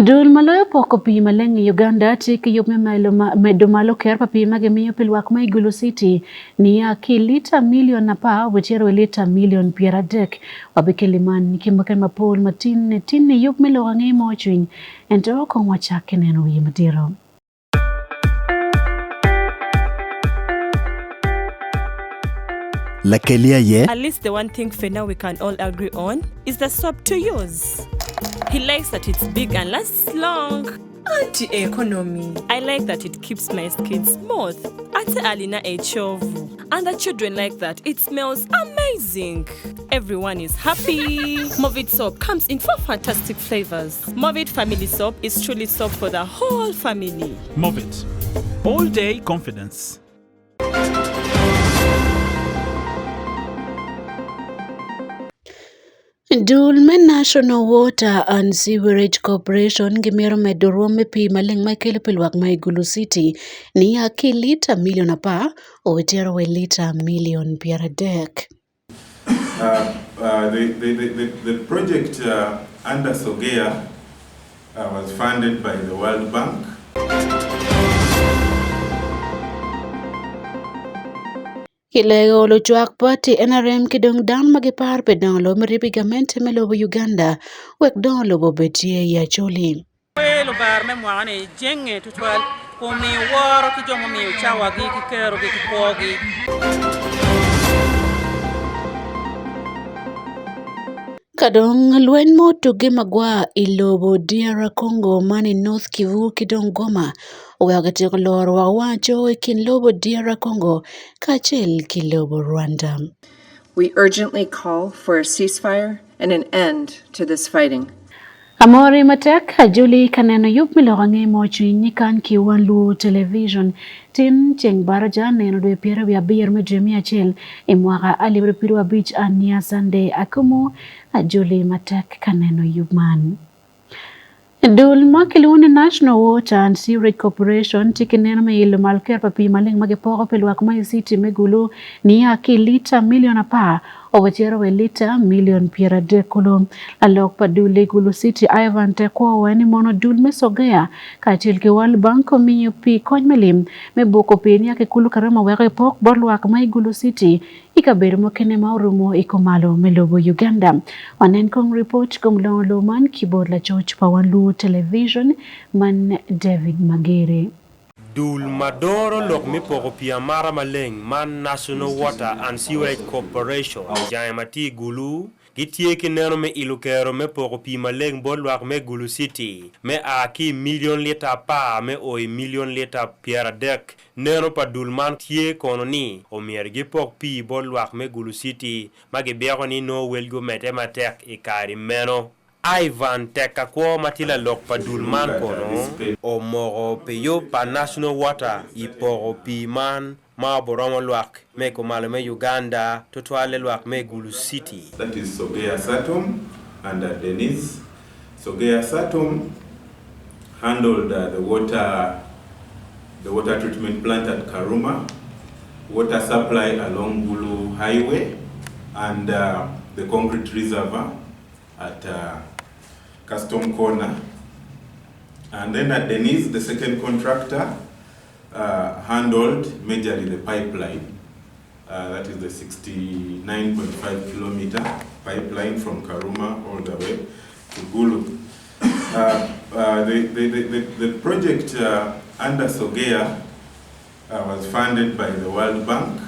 Dul maloyo poko pi maleng Uganda tiki yup medumalo ker papi magemiyo pilwak ma Igulu City ni kilita milion na pa wechero lita milion pieradek wabikeliman kimboke mapol matin tin yup melo wangi mochwin ento kongwa chake neno yimadiro. At least the one thing for now we can all agree on is the soap to use. He likes that it's big and lasts long. Anti-economy. I like that it keeps my skin smooth. Ate alina echovu. And the children like that. It smells amazing. Everyone is happy. Movit soap comes in 4 fantastic flavors. Movit family soap is truly soap for the whole family. Movit. All day confidence. Dulme National Water and Sewerage Corporation gimero medo rome pi maleng makele pilwak ma Igulu City ni kilita milion apa owetero we lita milion pieradek. The project under Sogea was funded by the World Bank. Kilego lo chuak party NRM kidong down magipar pe don lo meripi gamente melo Uganda wek don lo bobetie ya choli. Lo bar me mwane jenge tutwal ko mi woro ki jomo mi chawa gi ki kero gi ki pogi. Kadong lwen moto gemagwa ilobo DR Congo mani North Kivu kidong Goma oyagatiko lor wawacho kin lobo DR Congo kachel kilobo Rwanda. We urgently call for a ceasefire and an end to this fighting. Amori matek Juli kaneno yup milorangi mochi nyikan ki Wan Luo television tin cheng baraja neno dwe piero vya bir me jemia chel imwaga alibre piru beach ania Sunday Akumu Juli matek kaneno yup man. Dul makiluni National Water and Sewerage Corporation tikinena me ilu malker papi maling magepoko pilwak ma City megulu ni kilita milion apa owetero we lita milion pieradek kulo alok pa dul Igulu City Ivan Tekwo wani mono dul me Sogea kachil ke World Bank miyo pi kony melim me boko pi ni kulu karama weke pok borluak ma Igulu City ikabedo mokene maurumo ikomalo melobo Uganda. Wanen kong report kong lo man keyboard la George pa Wan Luo television man David Magere. Dul madoro lok mi poko pia mara maleng man National Water and Sewerage Corporation Jaimati Gulu gitie ki neno me ilukero me poko pi maleng bolwak me Gulu City me aki million liter pa me oi million liter pieradek neno pa dul man tie kono ni o miergi pok pi bolwak me Gulu City magi beko ni no welgo metematek ikari meno Ivan teka kwa matila lok pa dulman kono o moro peyo pa National Water iporo pi man ma boroma lwak me komalo me Uganda totwale lwak me Gulu City. That is Sogea Satum and Denise. Sogea Satum handled the water treatment plant at Karuma, water supply along Gulu Highway, and the concrete reservoir at Custom Corner. And then at Denise, the second contractor handled majorly the pipeline. That is the 69.5 kilometer pipeline from Karuma all the way to Gulu. The project under Sogea was funded by the World Bank,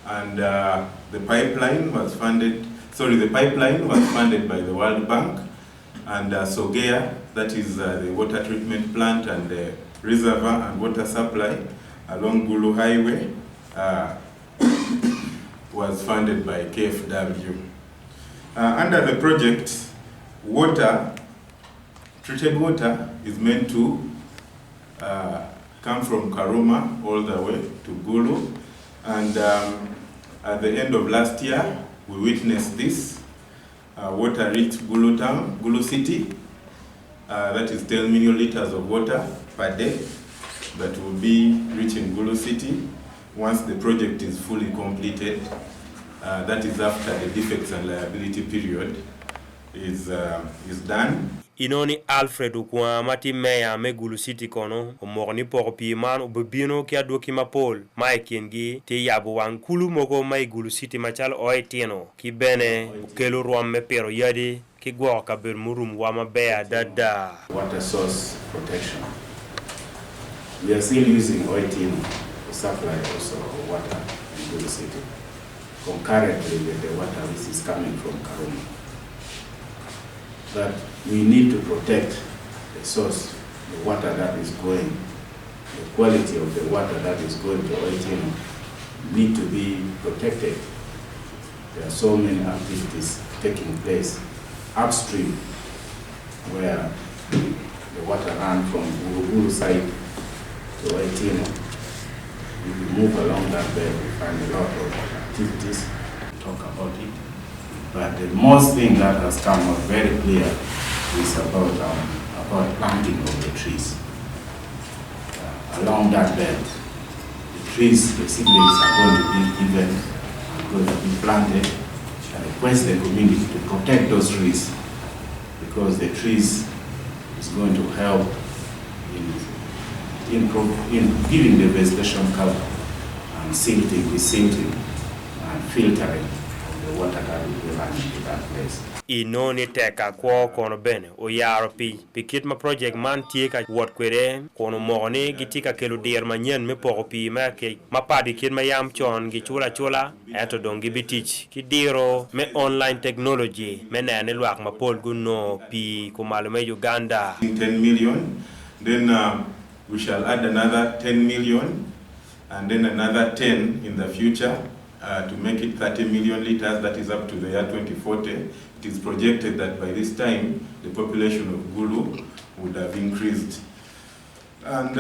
and the pipeline was funded by the World Bank, and Sogea, that is the water treatment plant and the reservoir and water supply along Gulu Highway was funded by KFW. Under the project, treated water is meant to come from Karuma all the way to Gulu, and at the end of last year, we witnessed this. Water reached Gulu town, Gulu City. That is 10 million liters of water per day that will be reaching Gulu City once the project is fully completed. That is after the defects and liability period is done. inoni Alfred Ukwa mati meya me Gulu City kono omogni poko pi man ubibino ki adwoki mapol mai kiengi ti yabu wan kulu moko mai Gulu City machal oetino ki bene ukelo ruam me pero yadi ki gwo ka ber murum wama bea dada. Water source protection. We are still using oetino to supply also water in Gulu City, concurrently with the water which is coming from Karuma. But we need to protect the source, the water that is going, the quality of the water that is going to Oitino need to be protected. There are so many activities taking place upstream where the water runs from Uruguru side to Oitino. If we move along that bed, we find a lot of activities to talk about it. But the most thing that has come out very clear is about planting of the trees. Along that bed, the trees, the seedlings are going to be given, are going to be planted. I request the community to protect those trees because the trees is going to help in giving the vegetation cover and silting and filtering the water that will be running to that place. Inoni teka kwa kono bene o yaro pi kit ma project man tieka wot kwere kono mogoni gitika kelo der manyen me poko pi ma ke ma padi kit ma yam chon gi chula eto dongi bitich ki diro me online technology me nene luak ma pol guno pi ko malume Uganda 10 million, then we shall add another 10 million and then another 10 in the future to make it 30 million liters. That is up to the year 2040. It is projected that by this time the population of Gulu would have increased. And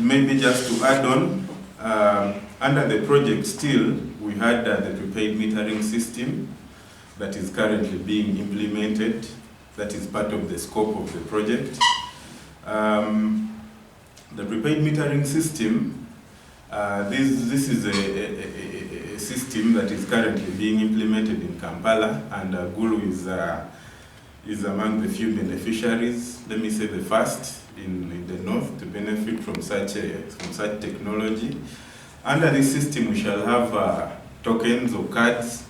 maybe just to add on, under the project still we had the prepaid metering system that is currently being implemented. That is part of the scope of the project. The prepaid metering system, this is a system that is currently being implemented in Kampala, and Gulu is among the few beneficiaries, let me say the first in the north to benefit from such technology. Under this system we shall have tokens or cards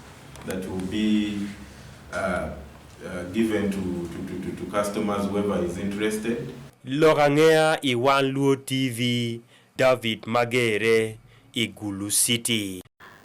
that will be given to customers, whoever is interested. Logangea i Wan Luo TV, David Magere, i Gulu City.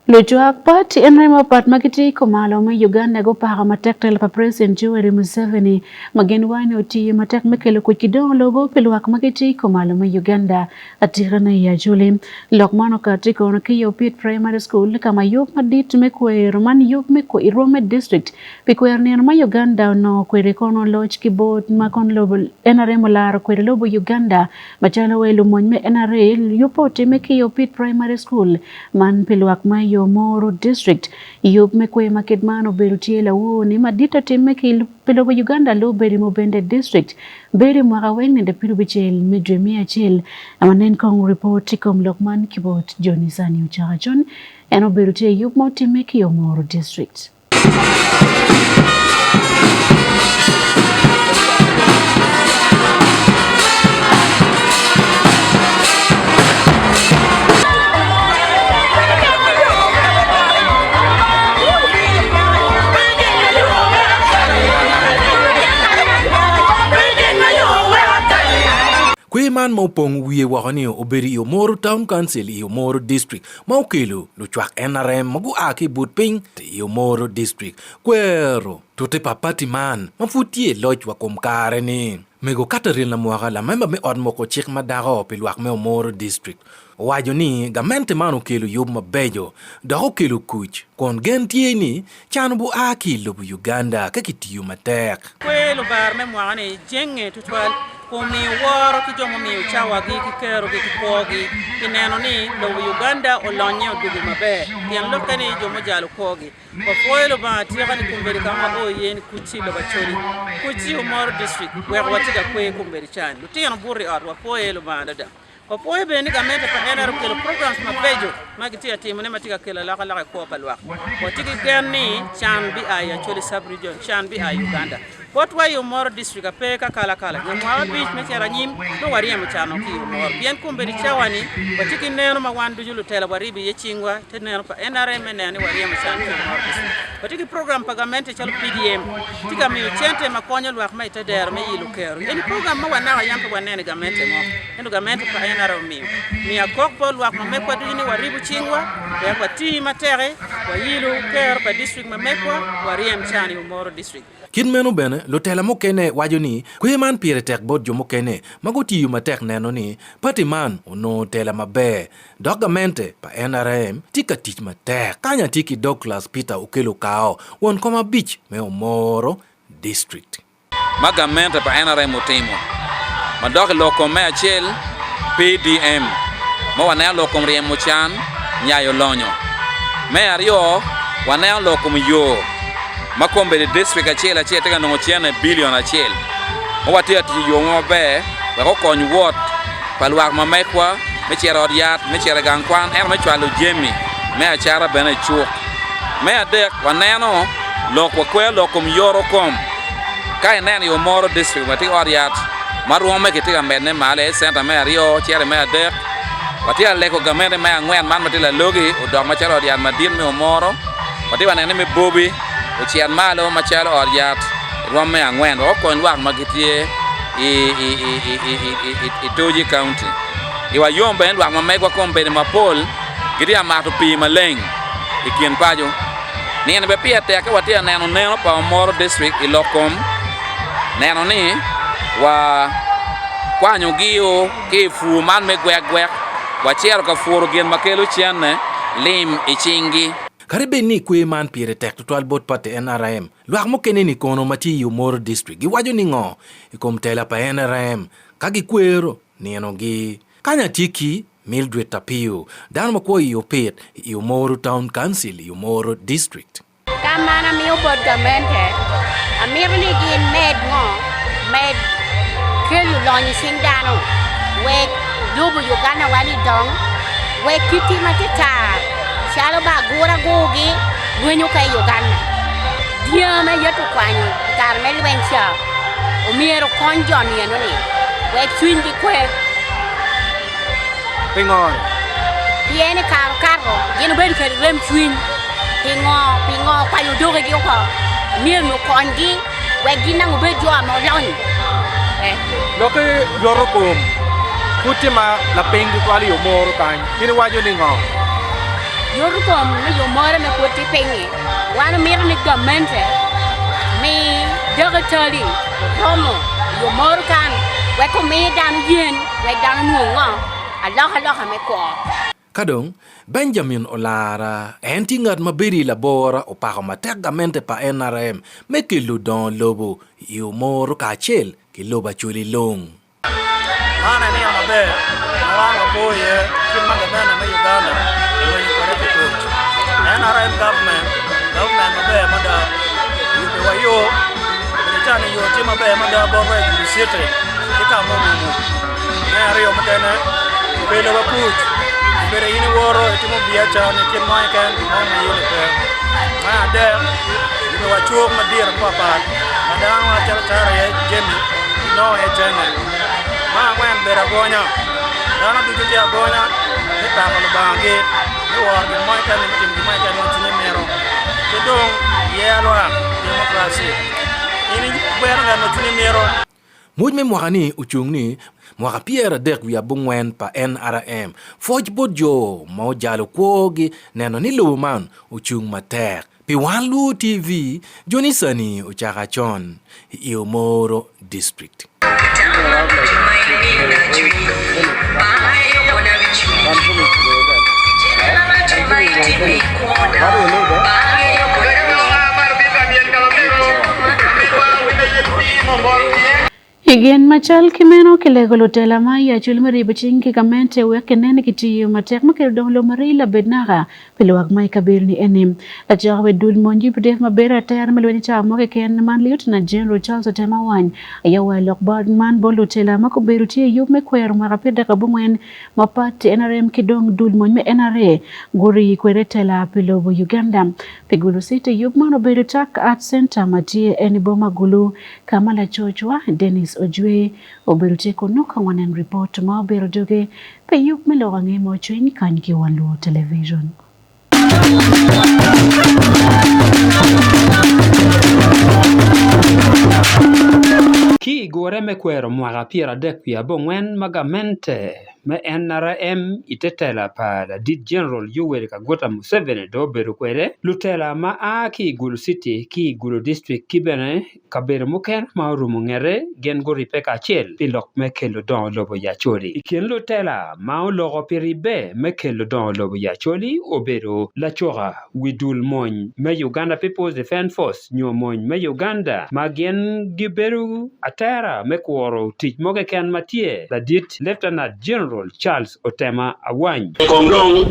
Lujuak Party Enremo Pat Magiti Komalo me Uganda go para matektel pa President Yoweri Museveni magen wani oti matek mekelo kukidong logo peluak Magiti Komalo me Uganda atirana ya Juli lokmano katiko no kiyo Pit Primary School kama yuk madit mekwe roman yuk mekwe Irome District pikwe ma Uganda no kwere kono lodge kibot makon lobo NRM lar kwere lobo Uganda machala welu monme NRL yupote mekiyo Pit Primary School man peluak ma Moro District yub mekwe makidmano berutiela woni madita temeke pelobo Uganda lo beri mobende district beri mwaka weng nende piru bichel medremia chel amanen kong report kom Lokman Kibot Johnny Sani Uchara John eno berutie yub moti meki yo Moro District. Man maupong wiye wakani oberi iyo Moro Town Council iyo Moro District maukelu luchwak NRM magu aki butping te iyo Moro District kwero tote papati man mafutie loj wakumkare ni mego kataril na mwaka la memba me od moko chik madago pilwak me Moro District wajo ni gamente manu kelu yub mabejo dago kelu kuch kon gentie ni chanu bu aki lubu Uganda kakitiyu matek kwelo bar me mwane jenge tutwal kumi woro ki jomo mi uchawa gi ki kero gi pogi kineno ni do Uganda olonye odugu mabe tian lokani jomo jalo kogi ba foyelo ba tiga ni kumberi kama o yen kuchi lo bachori kuchi Moro District we watiga kwe kumberi chan tian burri arwa foyelo ba dada o poe be ni gamente pa NRM kelo programs ma bejo ma giti ati mane matika kelo la kala ko palwa o tigi gerni chan bi aya choli sub region chan bi aya Uganda what way you more district ape ka kala nyamwa beach me chera nyim do wari am chano ki more bien kumbe di chawani o tigi neno ma wandu julu tela wari bi yechingwa te neno pa NRM ne ni wari am chano o tigi program pagamente chal PDM tiga mi chente ma konyo lwak ma ite der me yilu kero en program ma wana yampe wanene gamente mo endo gamente pa NRM mi akokpo lwak ma mekwa dini waribu chingwa ya kwa ti matere wa yilu kero pa district ma mekwa wari am chani umoro district kin menu bene lo tela mokene wajo ni kwe man pire tek bod jo mokene magoti yu matek neno ni pati man ono tela mabe dogamente pa NRM tika tich matek kanya tiki Douglas Peter ukelo kao won koma beach me omoro district magamente pa NRM utimo madok loko me achel PDM mo wana loko mriemo chan nyayo lonyo me ario wana loko myo makombe de district achela tega no chiana billion achel o watia ti yo mo be ko konyu wot palwak ma mekwa me chera odiat me chera gankwan me chwalo jemi me achara bene chuk me adek waneno lokwa kwe lokom yoro kom kai nene yo moro district mati odiat maruo me kitiga mene male center me ario chera me adek watia leko gamene me angwen man matila logi odok ma chera odiat madin me moro watia wanene me bobi uchian malo machalo oriat rome angwen o kon wak magitie i Toji County iwa yombe ndwa mamegwa kombe ni mapol gidia matu pi maleng ikien pajo ni en be pia te ka watia neno pa Moro district ilokom neno ni wa kwanyo giyo ke fu man me gwek wachiero ka furu gien makelo chianne lim ichingi karibe ni kwe man pire tek total bot pate NRM lwak mokene ni kono mati yu Moro district giwajo ni ngo ikom tela pa NRM kagi kwero ni enogi kanya tiki Mildred Tapio dan makwo yu pet yu Moro town council yu Moro district kamana mi ubod gamente amirni gin med ngo med kelu lonyi sindano we yubu Uganda wali dong we kiti matita Shalo ba gura gogi wenyu kay Uganda dia me yetu kwanyu Carmel Wencha umiero konjon yeno ni we twingi kwe pingon piene karo yeno ben kay rem twin pingo kwanyu doge gi ko mier no kongi we gina ngo be jo mo lon loke yorokom kutima la pengi twali yo Moro kan ini wajo ni ngo Yorukom ni yo mora me koti pengi wana mir ni gamente mi dogatali homo yo mor kan we ko mi dan yen we dan nuwa Allah me ko kadong Benjamin Olara enti ngat mabiri labora o pa mategamente pa NRM mekelu don lobo yo Moro kachel ke loba chuli long ana ni amabe awanga boye kimanga bana me Uganda NRM government mabe mada wayo Britani yo tima be mada bobe city kika mumu na ariyo mutene bele bakut bere yini woro timo biacha ni kimai kan mama yule pe ma de ni wachuk madir papa madang wa chara ye jemi no e chene ma wen bere gonya dana bitu dia gonya ni ta ko bangi ni war gi mai kan ni tim mai kan ni mero kedong yelwa demokrasi ini bere ngano tuni mero Mujme mwakani uchungni mwaka Pierre dek vya bungwen pa NRM foj bodjo mo jalo kwogi neno ni luman uchung matek pi Wan Luo TV Jonisani uchaka chon iyo Moro district Again, machal kimeno kilego lotela maya chulmari bachingi kamente wekenene kitiyo matek makelo donglo marila bednaga pilwag mai kabirni enim la jawe dul monji pdef mabera tayar melweni cha moke ken man lieutenant general Charles Otemawan ayawa lokbad man bolotela makuberu tie yub mekwer marapeda kabungwen mapati NRM kidong dul monji me NRA guri kweretela pilobo Uganda pigulu site yub mano beru tak art center matie eniboma gulu kamala chochwa Dennis Ojwe oberute konoka wanen report ma oberodoge pe yuk melowange mo chwin kanki Wan Luo television. Ki gore me kwero mwaga piera dekwia bongwen magamente me NRM itetela pada dit general Yoweri Kaguta Museveni do beru kwere lutela ma a ki Gulu City ki Gulu district kibene kabere muken ma rumu ngere gen gori peka chel pilok me kelo don lobo ya choli iken lutela ma logo piribe me kelo don lobo ya choli oberu la chora widul mon me Uganda People's Defense Force nyo mon me Uganda ma gen giberu atera me kworo tich moge ken matie la dit Lieutenant General Charles Otema Awany Kongdong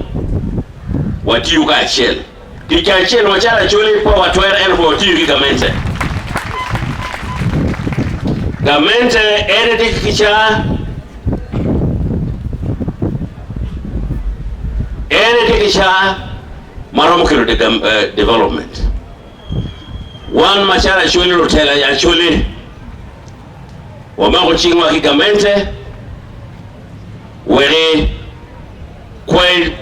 watiyu ka achiel tich achiel wachara choli po watwer elfo watiyu gi gamente ene tich kicha maromo kelo development one machara choli rotela ya choli wamako chingwa ki gamente were kwai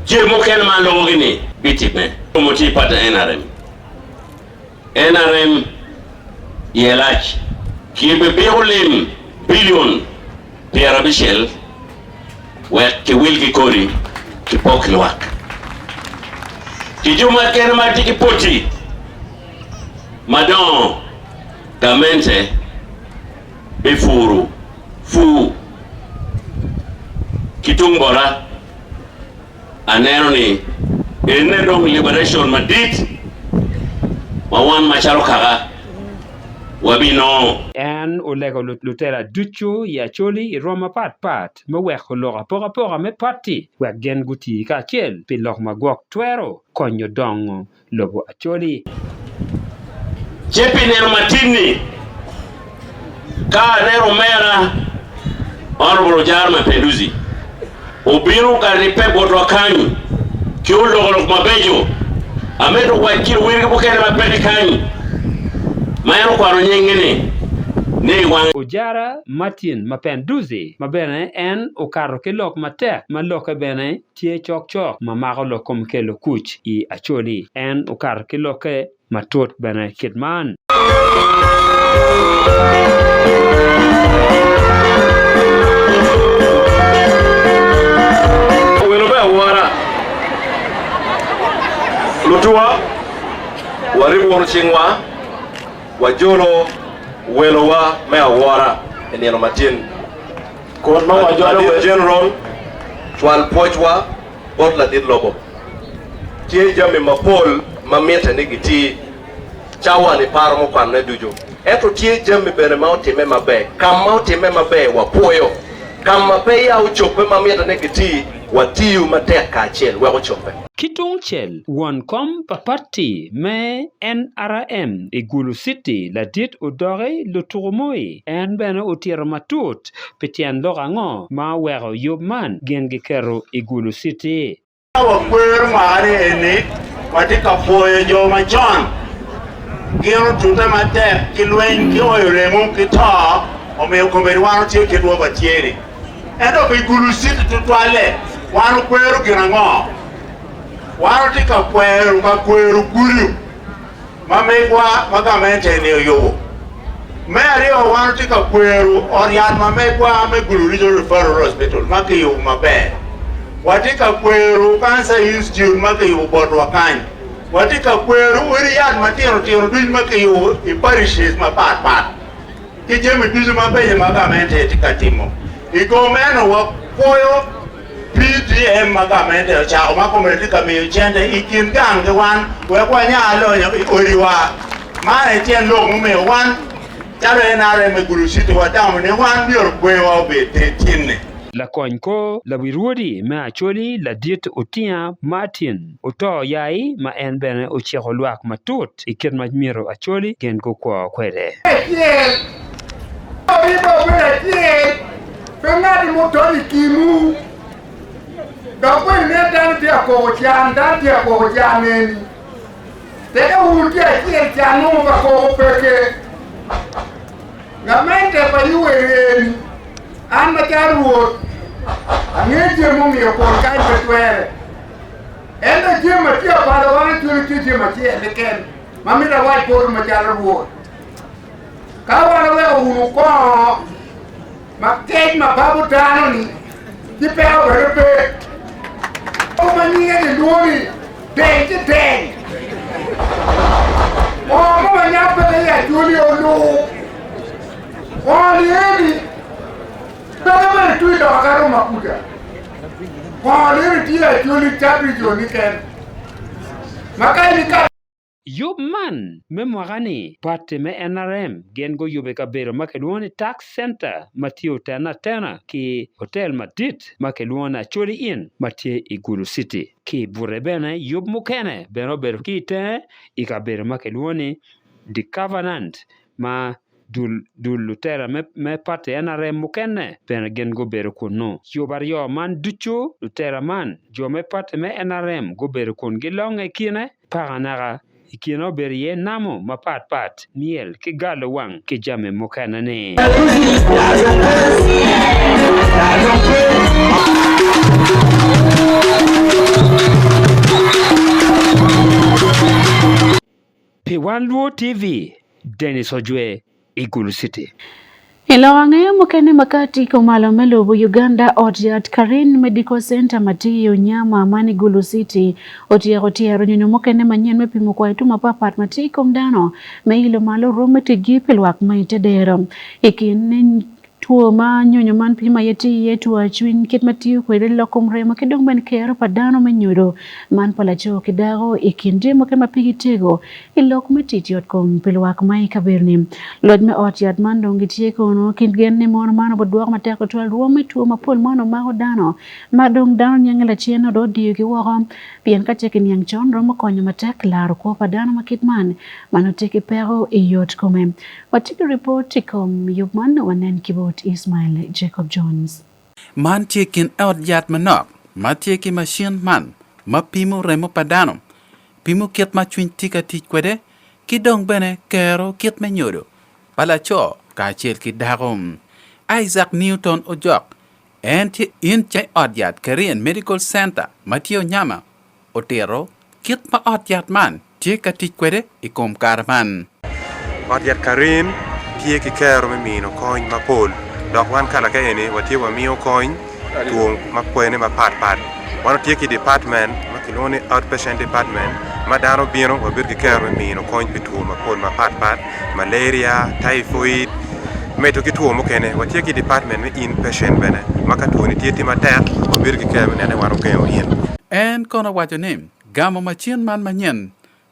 jemo ken ma logo gini bitipne moti pata NRM yelach kibe beolim billion Pierre Michel wet ki wilgi kori ki poklwak ki juma ken ma tiki poti madon gamente befuru fu kitungbora aneno ni ene dong liberation madit mawan macharo kaga wabino en olego lutela ducho ya choli roma pat me weko loga pora me party we gen guti ka chel pilok magok twero konyo dongo lobo acholi chepi nero matini ka nero mera honorable Jar Mapinduzi obiru ka ripe botwa kanyu kiulo mabejo amedo kwa kile wingi bukene mapende kanyu mayano kwa nyingine ne wan Ojara Martin Mapinduzi mabene en okaro kelok matek maloke bene tie chok mamago lokom kelo kuch I acholi en okaro keloke matot bene kidman Lutua waribu waruchingwa wajolo welowa mea wara eniano matin kon ma wajolo general chwal pochwa botla dit lobo tie jami mapol mamiete nigiti chawa ni paro mo kwan na dujo eto tie jami bere ma otime mabe kama otime mabe wapuoyo kama pe ya uchope mamiete nigiti watiu mateka achiel we uchope Kitung chel won kom party me NRM Gulu City la dit odore le tourmoi en bena otir matut petien lorango ma wero yobman gengi kero Gulu City wa kwer mare ene watika foye jo machon gero tuta mate kilwen ki oyremo kita o me komeri wano tie kedwo batiere endo be Gulu City tutwale wano kweru girango wano tika kweru guru mamegwa magamente ne yo meri o wano tika kweru orian mamegwa megulu regional referral hospital makiyo mabe watika kweru cancer institute makiyo bodwa kan watika kweru urian matiro duj makiyo iparishes mapat kijemi duj mabe magamente tikatimo igomeno wa koyo PDM magamente cha makometi kamiyo chende ikin gange wan we kwa nyalo oriwa mane tien lo mume wan chalo enare me gulu sito wadamu ne wan bior kwewa obete tinne. La kony ko la wiruodi ma acholi la diet otia Martin oto yai ma en bene ochieko luak matut iket ma miero acholi gen ko kwa kwede. Fengadi motoni kimu Gakwe netan tia ko chan dan tia ko chaneni Teka utia kiel chanu ba ko peke Ngamente pa yuwe Anda charuot Angeje mumi yo por kai petwere Enda jema tia para wana tuli jema tia leken Mamida wai por ma charuot Kawana we unu ko Makej mababu tano ni Jipea werepe Oma nyinga ni duoni Deng deng Oma wanyapele ya juli olu Wani heni Pele mene tuida wakaro makuta Wani heni tia juli chabri joni ken Makai ni ka Yub man me mwagani parte me NRM gen go yube kabero makelwoni tax center matio tena ki hotel madit makelwona chori in matie iguru city ki burebene yub mukene beno bero ki te ikabero makelwoni the covenant ma dul lutera me parte NRM mukene ben gen go bero kuno yubar yo man ducho lutera man jo me parte me NRM go bero kun gilonge kine paranaga ikino berie namo mapat miel ki galo wang ki jame mokana ne Wan Luo TV Dennis Ojwe Igulu City Ilawange mukene makati kumalo melubu Uganda Odiat Karin Medical Center matiyo nyama amani Gulu City otia nyonyo mukene manyen mepimu kwa ituma papat matiko mdano meilo malo rumeti gipil wak maitedero ikinin tuo ma nyonyo man pima yeti yetu achwin kit matiyo kwele lokom remo kidong ben kero padano menyudo man palacho kidago ikindi mukene mapigi tego ilok metitiot kom pilwak mai kabirni lodme otiat man dongitie kono kindgen ne mon mano bodwak mateko twal ruome tuo mapol mano mago dano madong dano nyangela chieno do dio ki wogom pien kachekin yang chon romo konyo matek laro ko padano makitman mano teki pero iyot kome watiki report kom yubman wanen kibot Ismail Jacob Jones man chekin otiat manok matieki machine man mapimu remo padano pimu kiet machwin tika tikwede kidong bene kero kiet menyodo palacho kachel kidagom Isaac Newton ojok enti inche odyat Korean Medical Center matio nyama otero kiet ma odyat man tika tikwede ikom karman odyat Korean tie ki kero me mino kony mapol dok wan kala ka ene watie wa mio kony tuong makwene mapat wan tie ki department makilone outpatient department madano bino wabir ki kero mino kony pitu mapol mapat malaria typhoid meto ki tuo mokene watie ki department me inpatient bene makatuo ni tieti matek wabir ki kero nene waro keo yin en kono wacho nim gamo machien man manyen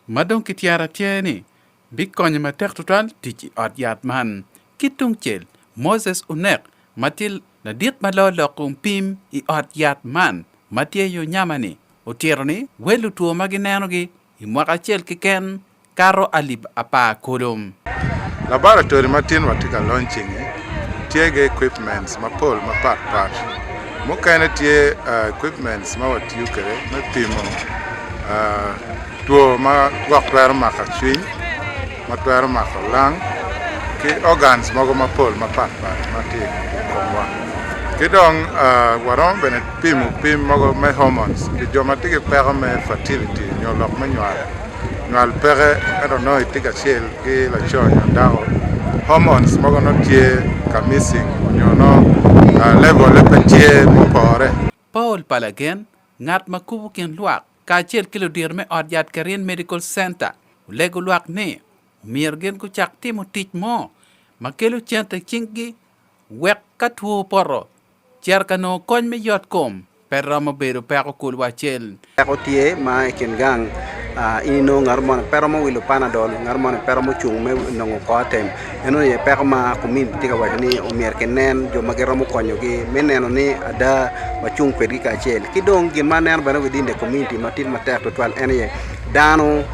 madong kitiara tieni bikonye matek total tiki odyat man kitung chel Moses unek matil na diet malolo kung pim I odyat man matie yo nyamani otironi welu tuo maginenogi imwaka chel kiken karo alib apa kolum laboratory matin watika launching tiege equipments mapol mapat mokene tie equipments ma watiyo kere mapimo tuo ma wakwero maka chwiny matwero maka lang ki organs mago mapol mapat matin komwa kidong warom bene pim mago me hormones ki joma tigi pere me fertility nyolok me nyal pere no itiga chel ki la chonya dago hormones mago no tie ka missing nyono level lepetie mopore Paul Palagen ngat makubu ken luak ka chel kilo dirme odyat Korean Medical Center lego luak ne mirgen ku chak timo tich mo makelo chente chingi wek katuo poro cherka no kony me yot kom perramo bedo peko kul wachel ako tie ma ken gang ini no ngar mon pero mo wilu panadol ngar mon pero mo chung me no ko tem eno ye pero ma community ka wani o mier kenen jo magero mo konyo gi meneno ni ada wa chung pedi ka chel kidong gi manen bana within the community matin matek to twal ene dano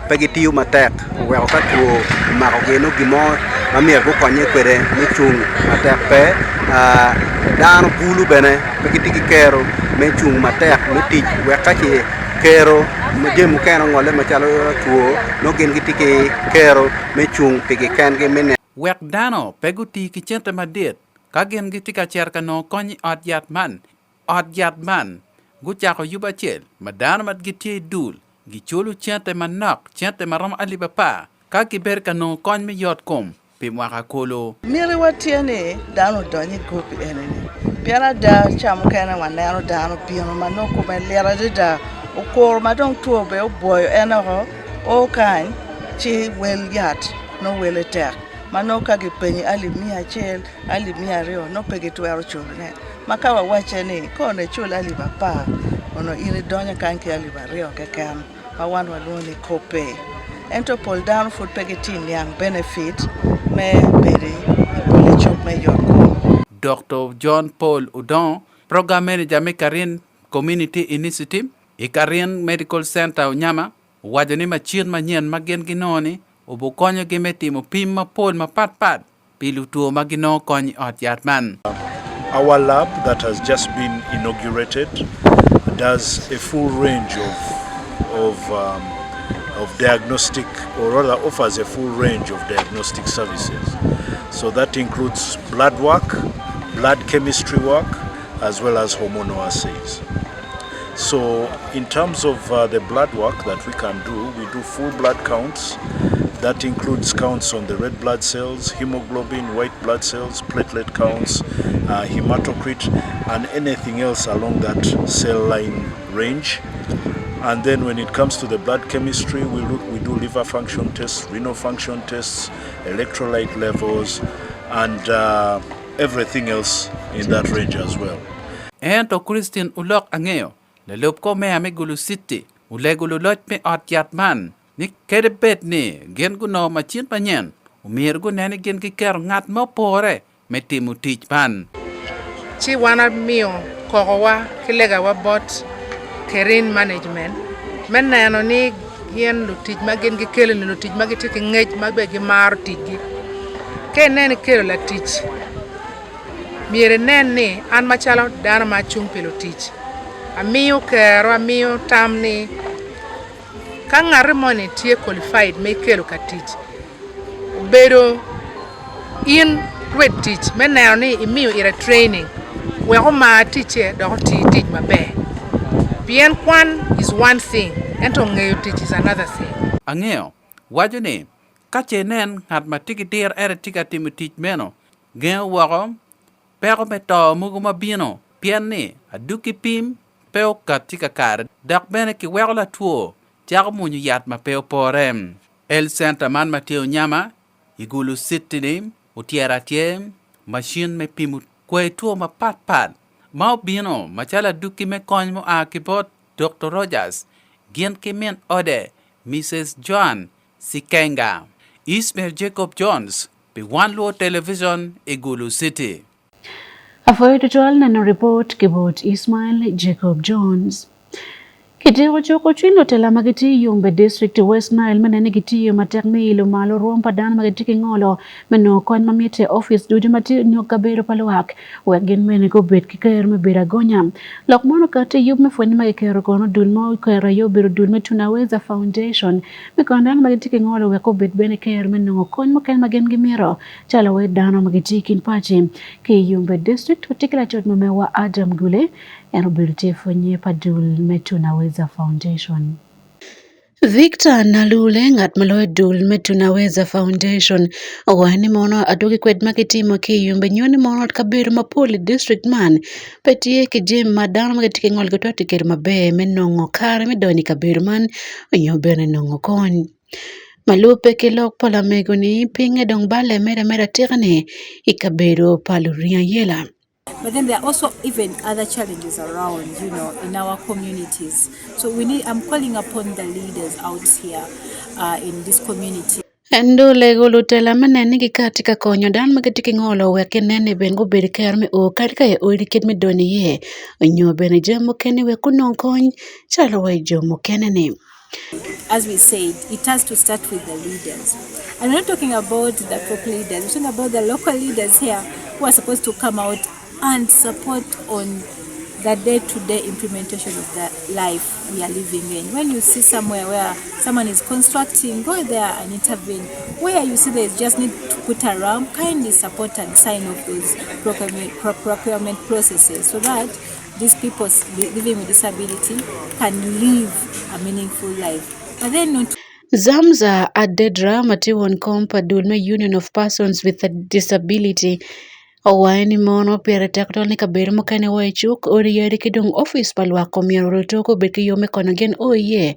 pegitiu matek we ka tu ma ko geno gi mo ma mier ko konye kwere ni chung matek pe dano bulu bene pegitigi kero me chung matek me tich we ka chi kero me jem keno ngole ma chalo tuo no gen gitike kero me chung pigi ken ge mene wek dano peguti ki chente madit ka gen gitika cher ka no konyi od yat man gu chako yuba chel madano mat gitie dul gi chulu chente manok chente maram aliba pa ka ki ber ka no kon mi yot kom pi mwaka kolo miri watiene dano donyi gopi enene piana da cham kana wanano dano piano manoko me lera da ukor madong tuo be boyo eno o kan chi wel yat no wel tek manoka gi penyi alimia chel alimia rio no pege twero chulne makawa wacheni kone chul aliba pa ono iri donya kanki aliba rio kekan mawan waloni kope ento pol down food pege tin yang benefit me bere pole chok me yoko Dr. John Paul Udon program manager me Karin Community Initiative i Karin Medical Center Unyama wajani machien manyen magen ginoni ubu konyo gi metimo pim mapol mapat pilu tuo magino konyi ot yatman. Our lab that has just been inaugurated does a full range of diagnostic, or rather offers a full range of diagnostic services. So that includes blood work, blood chemistry work, as well as hormonal assays. So in terms of the blood work that we can do, we do full blood counts. That includes counts on the red blood cells, hemoglobin, white blood cells, platelet counts, hematocrit, and anything else along that cell line range. And then when it comes to the blood chemistry, we do liver function tests, renal function tests, electrolyte levels, and everything else in that range as well. Ento Christian ulok angeo, lelop ko me ame gulu city, ulegulu lot me ot yatman. Ni kede bet ni gen gu no machin panyen umir gu nene gen ki ker ngat mo pore me timu tich pan chi wana mio kowa kilega wa bot kerin management men neno ni gen lu tich ma gen gi kele lu tich ma gi tiki ngej ma be gi mar tich gi ke nene kele la tich mire nen ni an machalo dana ma chung pelo tich amiyo kero amiyo tam ni kangare mone tie qualified me kelo ka tich pero in red teach menano ni imiyo ira training we ho ma teacher do teach mabe bien kwan is one thing and to ngeyo teach is another thing angeo wajone kache nen hat matiki dir era tika timu teach meno gen wako pero meto mugo mabino pianne aduki pim peo katika kar dak bene ki wala tuo Tiago munyu yat ma peo porem. El Santa Man Mateo Nyama, igulu sitinim, utiara tiem, machine me pimu kwe tuo ma pat. Mau bino, machala duki me konyo akibot Dr. Rogers, gien kimen ode, Mrs. Joan Sikenga. Ismail Jacob Jones, be Wan Luo Television, igulu city. Avoid all na report kibot Ismail Jacob Jones. Kitego choko chino tela magiti yumbe district West Nile menene giti matermi ilo malo rompa dan magiti kingolo meno kon mamite office dudi mati nyoka bero palwak wagin mene go bet kikayer me beragonya lokmono kate yub me fweni magikero kono dulmo kera yo bero dulme tunaweza foundation me kondan magiti kingolo wako bet bene kayer meno kon mo ken magen gimiro chala we dano magiti kin pachi ki yumbe district particular chot mewa Adam Gule Enrobility fonye padul metunaweza foundation. Victor Nalule ngat maloe dul metunaweza foundation wani mono adoki kwed makitimo ki yumbe nyoni mono kabiru mapoli district man petie kijim madano makitike ngol kutoti kiri mabe menongo kare medoni kabiru man nyobene nongo kon. Malupe kilok pola megoni pinge dong bale mera tigane ikabiru paluria yela. But then there are also even other challenges around, in our communities. So I'm calling upon the leaders out here in this community. Endo lego lutela manene gi katika konyo dan magetiki ngolo weke nene ben go bed ker me o katika e odi ket me doni ye onyo bene jamo kene we kunon kony chalo we jomo kene ne. As we said, it has to start with the leaders. And we're not talking about the top leaders, we're talking about the local leaders here who are supposed to come out and support on the day-to-day implementation of the life we are living in. When you see somewhere where someone is constructing, go there and intervene. Where you see they just need to put a ramp, kindly support and sign off those procurement processes so that these people living with disability can live a meaningful life. But then not Zamza Adedra Matiwon Kompa Dulme Union of Persons with a Disability Owaini mono pere tekto ni kabir mo kane wa chuk ori yeri kidong office palwa komiero rotoko beki yome konagen oye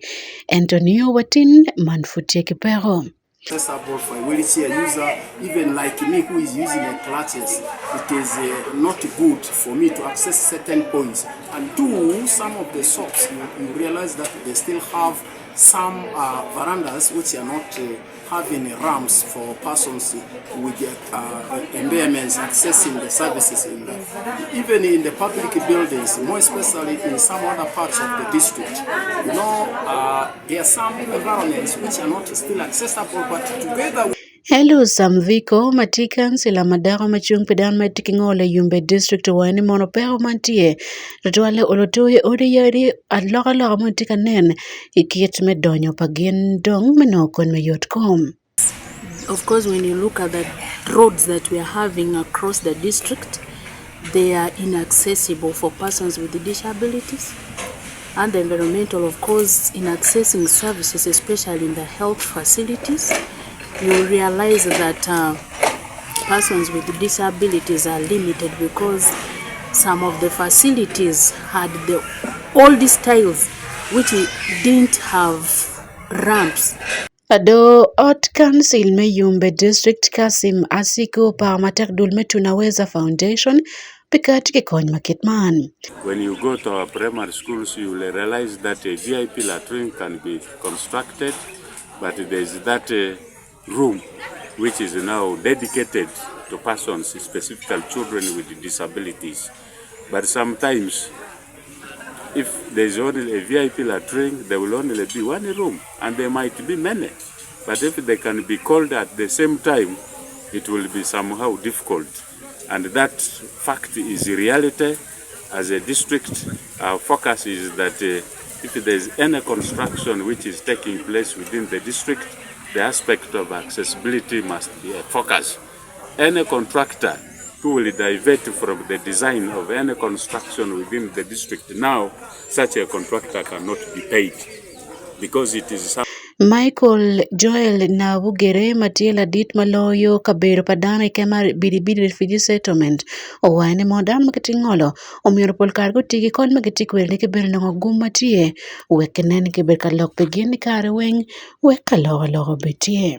Antonio Watin manfutie kipero. Accessible for a wheelchair user, even like me who is using a clutches, it is not good for me to access certain points. And two, some of the shops, you realize that they still have some verandas which are not having ramps for persons with impairments accessing the services even in the public buildings, more especially in some other parts of the district. There are some environments which are not still accessible, but together Hello Samviko Matikan sila madaro machung pedan matikingole Yumbe district wani mono pero mantie rituale olotoye odi yari adloka loka matikanen ikiet me donyo pagien dong menokon meyotkom. Of course, when you look at the roads that we are having across the district, they are inaccessible for persons with disabilities. And the environmental, of course, in accessing services, especially in the health facilities, you realize that persons with disabilities are limited because some of the facilities had the old styles which didn't have ramps. Ado Ot Council me Yumbe District Kasim Asiko Parmatek Dulme Tunaweza Foundation pikatike kony makitman. When you go to our primary schools, you will realize that a VIP latrine can be constructed, but there is that room which is now dedicated to persons, specifically children with disabilities. But sometimes, if there is only a VIP latrine, there will only be one room, and there might be many. But if they can be called at the same time, it will be somehow difficult. And that fact is a reality. As a district, our focus is that if there is any construction which is taking place within the district, the aspect of accessibility must be a focus. Any contractor who will divert from the design of any construction within the district now, such a contractor cannot be paid because it is Michael Joel na Wugere Matiela Dit Maloyo Kabero Padana Kema Bidibidi Refugee Settlement Owane Modam Marketingolo Omioro Polcargo Tiki Kon Magatikwe Nikabel no Gumatie Wekenen Kibeka Lok begin Kare Wing Wekalo Logo Betie.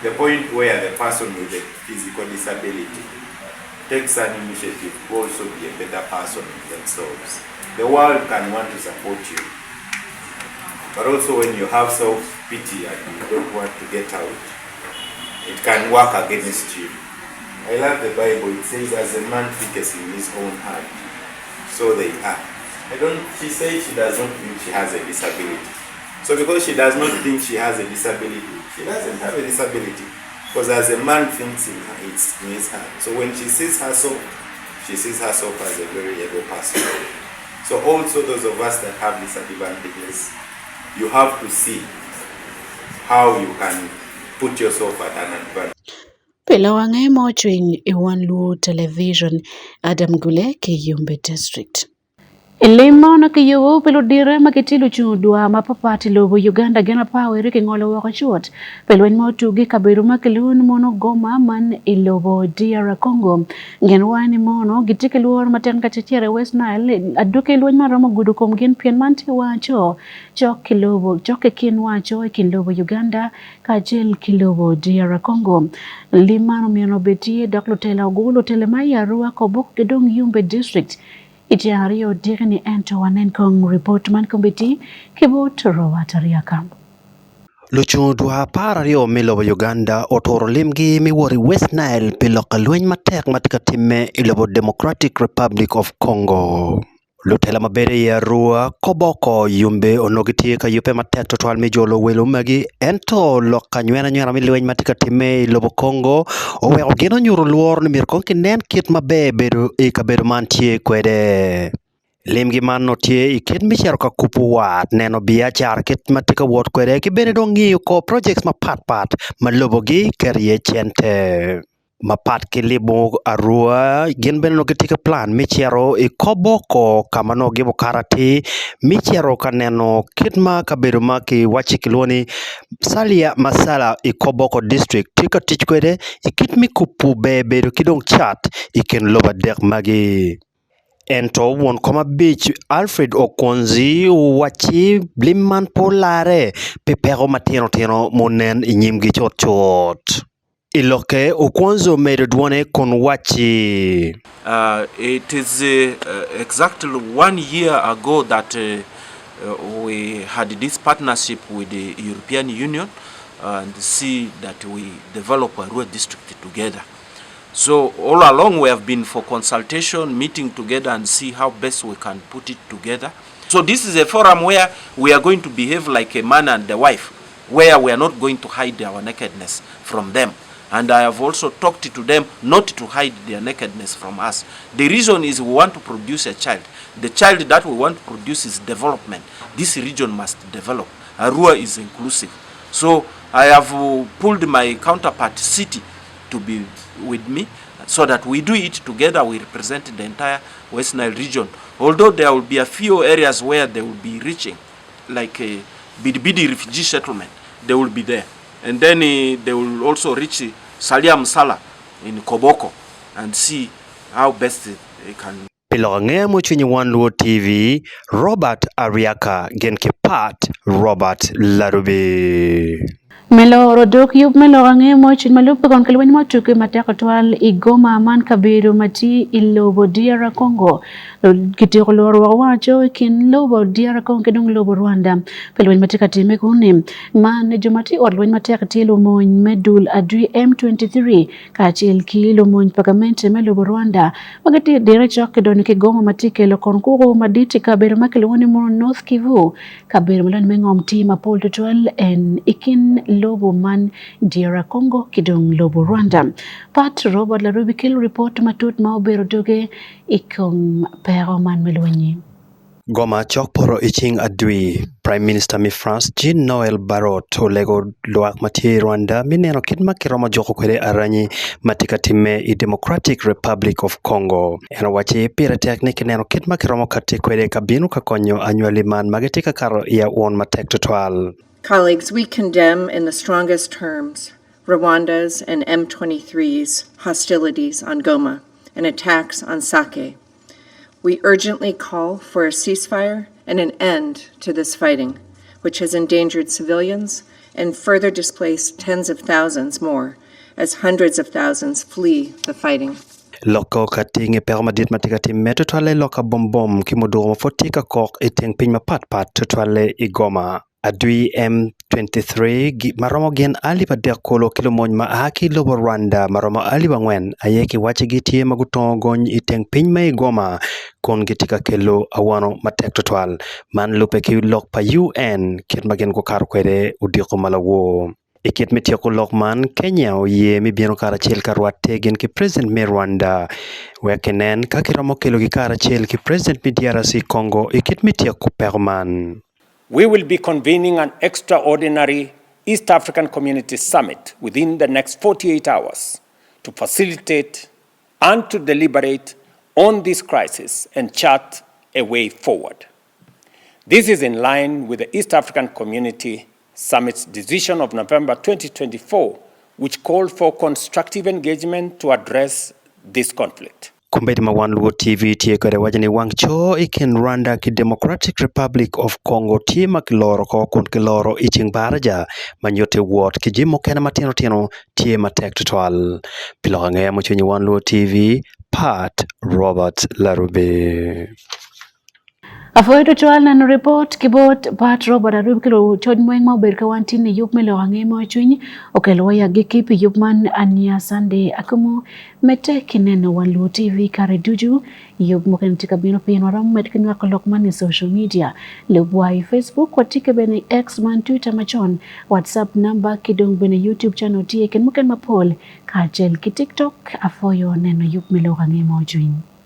The point where the person with a physical disability takes an initiative to also be a better person themselves. The world can want to support you, but also when you have self-pity and you don't want to get out, it can work against you. I love the Bible. It says, as a man thinketh in his own heart, so they are. She says she does not think she has a disability. So because she does not think she has a disability, she doesn't have a disability. Because as a man thinks in her, it's in his heart. So when she sees herself as a very able person. So also those of us that have disadvantages, you have to see how you can put yourself at an advantage. Pelawange Mochwin Wan Luo Television Adam Gule Yumbe District. Elemo na kiyo pelo dire makitilu chudwa mapapati lobo Uganda gena pawe rike ngolo wako chuot. Pelo enmo tugi kabiru makilun mono goma man ilobo DR Congo. Genwani mono gitike luor maten kachitiere West Nile aduke luon maramo gudu komgen pien manti wacho. Chok kin wacho kilobo Uganda kajel kilobo DR Congo. Limano miano betie daklotela ugulo telemaya ruwa kobok gedong Yumbe District. Itiario digni ento wanenkong report man kombiti kibut rawataria kamp. Luchu dua para rio milobo Uganda otoro limgi miwori West Nile piloka lueny matek matika time ilobo Democratic Republic of Congo. Lutela mabere ya rua koboko yumbe onogitie ka yupe matek total mijolo welo magi ento loka nywena milueny matika time ilobo Congo owe ogino nyuru luor ni mirkon kinen kit mabe bedo ikabedo mantie kwede. Limgi man notie iket michero ka kupu wat neno biachar ket matika wot kwede ki bene dongi ko projects mapat malobo gi kerie chente mapat kilibo arua gin bene no ketika plan michero ikoboko kama no gibo karati michero kaneno kitma kabedo maki wachi kiloni salia masala ikoboko district tika tich kwede ikit mi kupu bedo kidong chat iken loba dek magi ento won koma beach Alfred Okonzi wachi blimman polare pepero matino monen inyimgi chot iloke Okonzo made duone kon wachi it is exactly 1 year ago that we had this partnership with the European Union and see that we develop a rural district together. So all along we have been for consultation, meeting together and see how best we can put it together. So this is a forum where we are going to behave like a man and a wife, where we are not going to hide our nakedness from them. And I have also talked to them not to hide their nakedness from us. The reason is we want to produce a child. The child that we want to produce is development. This region must develop. Arua is inclusive. So I have pulled my counterpart city to be with me so that we do it together. We represent the entire West Nile region, although there will be a few areas where they will be reaching, like a Bidibidi refugee settlement. They will be there, and then they will also reach Salia Msala in Koboko and see how best they can. Pilonge muchunyi Wan Luo TV Robert Ariaka genke pat Robert Larubi Melo rodok yub melo ange mochin malupe kon kalwen mo tuke mateka twal igoma man kabiru mati ilobo DR Congo kiti koloro wacho kin lobo DR Congo kedong lobo Rwanda pelwen mateka time kune man jumati orwen mateka tilo mon medul adui M23 kachil kilo mon pagamente melobo Rwanda magati direct kedon ke goma matike lo konkuro maditi kabiru makelwoni mo North Kivu kabiru melon mengom tima pol twal en ikin lobo man DR Congo kidong lobo Rwanda. Pat Robert Larubi kil report matut maubero doge ikom pero man melwenyi. Goma chokporo iching adui Prime Minister mi France Jean Noel Barrot olego loak mati Rwanda mineno kidma kiroma joko kwede aranyi matika time i Democratic Republic of Congo eno wachi pira teknik neno kidma kiroma kati kwede kabinu kakonyo annually man magitika karo ya won matek total. Colleagues, we condemn in the strongest terms Rwanda's and M23's hostilities on Goma and attacks on Sake. We urgently call for a ceasefire and an end to this fighting, which has endangered civilians and further displaced tens of thousands more as hundreds of thousands flee the fighting. Loko katinge permadit matikati meto twale loka bombom kimodoro fotika kok iteng pinya pat twale igoma. Adui M23 maromo gen aliba dekolo kilomony ma haki lobo Rwanda maromo aliba ngwen ayeki wache gitie magutongony iteng piny ma igoma kon gitika kelo awano matek total man lupe ki lok pa UN kit magen ko kar kwede udiko malawo ikit mitioko lok man Kenya oye mi bieno kara chel karwate gen ki president me Rwanda wekenen kakiromo kelo ki kara chel ki president mi DRC Congo ikit mitioko perman. We will be convening an extraordinary East African Community Summit within the next 48 hours to facilitate and to deliberate on this crisis and chart a way forward. This is in line with the East African Community Summit's decision of November 2024, which called for constructive engagement to address this conflict. Kumbedi ma Wan Luo TV tie kode wajani wang cho ikin Rwanda ki Democratic Republic of Congo tie ma kiloro ko kun kiloro iching baraja manyote wot ki jimo kena matino tino tie ma tek tutwal. Piloka ngaya mchonyi Wan Luo TV, Pat Robert Larube. Afoito chwal na report kibot Pat Robert Larube kilo chod mweng ma uber kawanti ni yup melo hange mo chunyi okelo ya gikipi yup man ania Sunday Akumu mete kineno Wan Luo TV kare duju yup moken tika bino pin waram met kinwa kolok man ni social media lebwai Facebook watika bene X man Twitter machon WhatsApp number kidong bene YouTube channel tie ken moken mapol kajel ki TikTok afoyo neno yup melo hange mo chunyi.